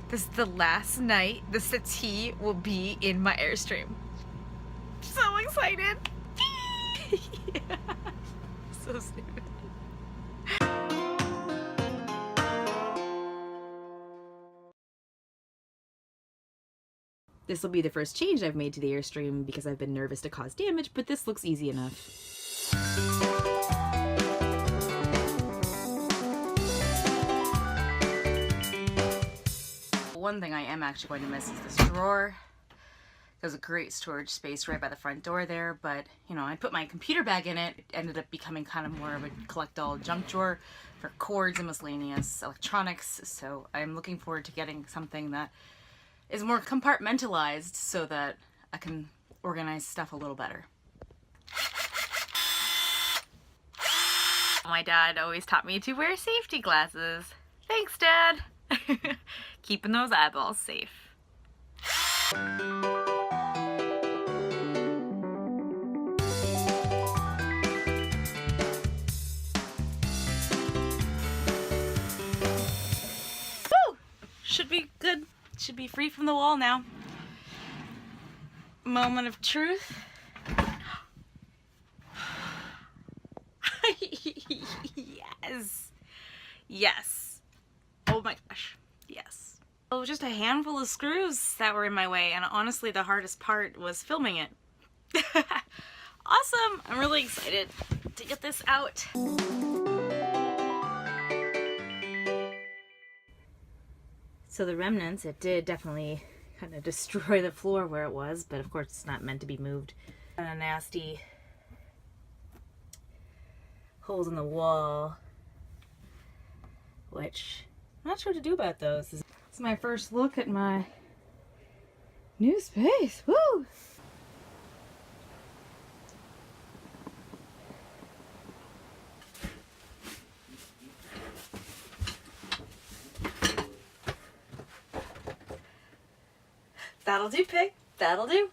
This is the last night the settee will be in my Airstream. So excited. Yeah. So stupid. This will be the first change I've made to the Airstream because I've been nervous to cause damage, but this looks easy enough. One thing I am actually going to miss is this drawer. There's a great storage space right by the front door there, but you know, I put my computer bag in it. It ended up becoming kind of more of a collect-all junk drawer for cords and miscellaneous electronics, so I'm looking forward to getting something that is more compartmentalized so that I can organize stuff a little better. My dad always taught me to wear safety glasses. Thanks, Dad. Keeping those eyeballs safe. Woo! Should be good. Should be free from the wall now. Moment of truth. Yes. Yes. Oh my gosh. Yes. It was just a handful of screws that were in my way, and honestly the hardest part was filming it. Awesome! I'm really excited to get this out. So the remnants, it did definitely kind of destroy the floor where it was, but of course it's not meant to be moved. And a nasty holes in the wall, which I'm not sure what to do about those. This is my first look at my new space. Woo! That'll do, pig. That'll do.